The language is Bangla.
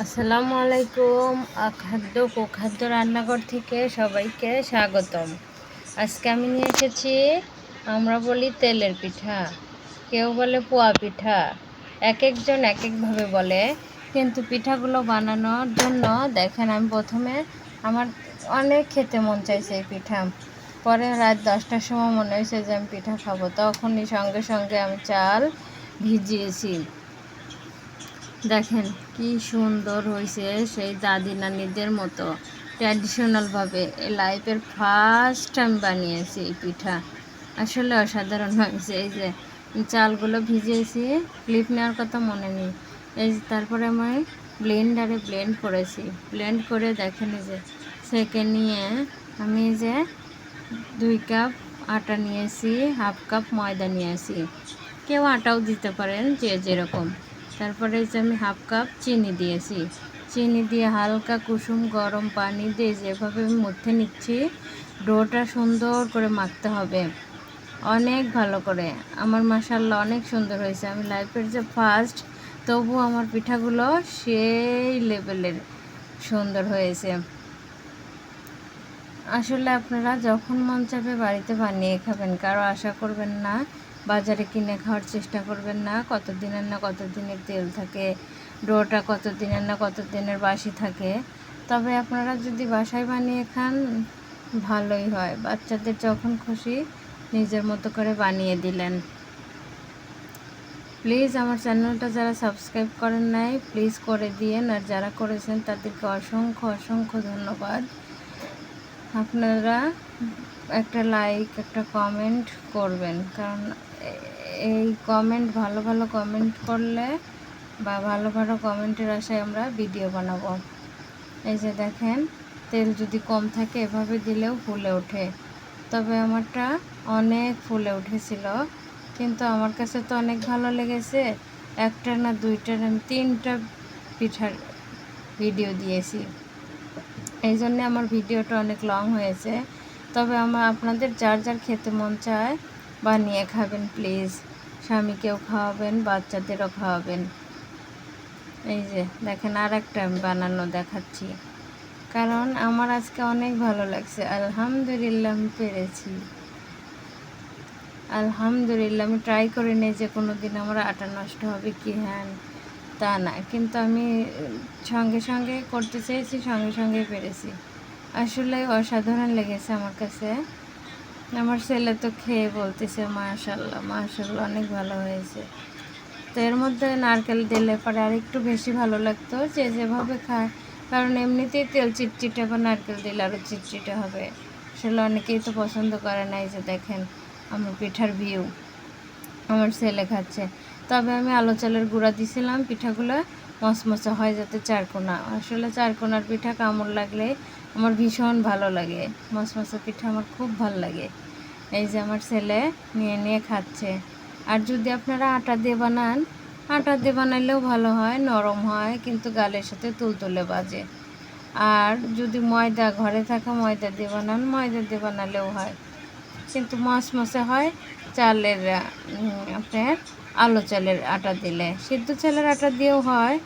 আসসালামু আলাইকুম। খাদ্য কুখাদ্য রান্নাঘর থেকে সবাইকে স্বাগতম। আজকে আমি নিয়ে এসেছি, আমরা বলি তেলের পিঠা, কেউ বলে পোয়া পিঠা, এক একজন এক একভাবে বলে। কিন্তু পিঠাগুলো বানানোর জন্য দেখেন, আমি প্রথমে আমার অনেক খেতে মন চাইছে এই পিঠা। পরে রাত 10টার সময় মনে হয়েছে যে আমি পিঠা খাবো, তখনই সঙ্গে সঙ্গে আমি চাল ভিজিয়েছি। দেখেন কি সুন্দর হয়েছে, সেই দাদি নানিদের মতো ট্র্যাডিশনালভাবে লাইফের ফার্স্ট আমি বানিয়েছি এই পিঠা। আসলে অসাধারণ হয়েছে। এই যে চালগুলো ভিজিয়েছি, ক্লিপ নেওয়ার কথা মনে নেই। এই যে তারপরে আমি ব্লেন্ডারে ব্লেন্ড করেছি, ব্লেন্ড করে দেখেন এই যে সেকে নিয়ে আমি এই যে 2 কাপ আটা নিয়েছি, হাফ কাপ ময়দা নিয়েছি, কেউ আটাও দিতে পারেন যে যেরকম। তারপরে যে আমি হাফ কাপ চিনি দিয়েছি, চিনি দিয়ে হালকা কুসুম গরম পানি দিয়ে যেভাবে আমি মধ্যে নিচ্ছি, ডোটা সুন্দর করে মাখতে হবে অনেক ভালো করে। আমার মাশাআল্লাহ অনেক সুন্দর হয়েছে। আমি লাইফের যে ফার্স্ট, তবু আমার পিঠাগুলো সেই লেভেলের সুন্দর হয়েছে। আসলে আপনারা যখন মন চাবে বাড়িতে বানিয়ে খাবেন, কারো আশা করবেন না, বাজারে কিনে খাওয়ার চেষ্টা করবেন না। কতদিনের না কতদিনের তেল থাকে, ডোটা কতদিনের না কতদিনের বাসি থাকে। তবে আপনারা যদি বাসায় বানিয়ে খান ভালোই হয়। বাচ্চাদের যখন খুশি নিজের মতো করে বানিয়ে দিলেন। প্লিজ আমার চ্যানেলটা যারা সাবস্ক্রাইব করেন নাই প্লিজ করে দিয়েন, আর যারা করেছেন তাদেরকে অসংখ্য অসংখ্য ধন্যবাদ। আপনারা একটা লাইক, একটা কমেন্ট করবেন, কারণ এই কমেন্ট, ভালো ভালো কমেন্ট করলে বা ভালো ভালো কমেন্টের আশায় আমরা ভিডিও বানাবো। এই যে দেখেন, তেল যদি কম থাকে এভাবে দিলেও ফুলে ওঠে। তবে আমারটা অনেক ফুলে উঠেছিল, কিন্তু আমার কাছে তো অনেক ভালো লেগেছে। একটা না দুইটা না 3টা পিঠার ভিডিও দিয়েছি, এই জন্যে আমার ভিডিওটা অনেক লং হয়েছে। তবে আপনাদের যার যার খেতে মন চায় বানিয়ে খাবেন প্লিজ। স্বামীকেও খাওয়াবেন, বাচ্চাদেরও খাওয়াবেন। এই যে দেখেন, আর একটা আমি বানানো দেখাচ্ছি, কারণ আমার আজকে অনেক ভালো লাগছে। আলহামদুলিল্লাহ আমি পেরেছি। আলহামদুলিল্লাহ, আমি ট্রাই করি নি যে কোনো দিন আমার আটা নষ্ট হবে কি, হ্যাঁ তা না, কিন্তু আমি সঙ্গে সঙ্গে করতে চেয়েছি, সঙ্গে সঙ্গেই পেরেছি। আসলে অসাধারণ লেগেছে আমার কাছে। আমার ছেলে তো খেয়ে বলতেছে মাশাআল্লাহ মাশাআল্লাহ, অনেক ভালো হয়েছে। তো এর মধ্যে নারকেল দিলে পরে আর একটু বেশি ভালো লাগতো, যে যেভাবে খায়। কারণ এমনিতেই তেল চিটচিটে, বা নারকেল দিলে আরও চিটচিটে হবে। আসলে অনেকেই তো পছন্দ করে না। এই যে দেখেন আমার পিঠার ভিউ, আমার ছেলে খাচ্ছে। তবে আমি আলো চালের গুঁড়া দিছিলাম, পিঠাগুলো মচমচে হয় যাতে চারকোনা। আসলে চারকোনার পিঠা কামড় লাগলে আমার ভীষণ ভালো লাগে, মচমচে পিঠা আমার খুব ভালো লাগে। এই যে আমার ছেলে নিয়ে নিয়ে খাচ্ছে। আর যদি আপনারা আটা দিয়ে বানান, আটা দিয়ে বানালেও ভালো হয়, নরম হয়, কিন্তু গালের সাথে তুলতুলে বাজে। আর যদি ময়দা, ঘরে থাকা ময়দা দিয়ে বানান, ময়দা দিয়ে বানালেও হয়, কিন্তু মচমচে হয় চালের আপনার আলো চালের আটা দিলে। সিদ্ধ চালের আটা দিয়েও হয়,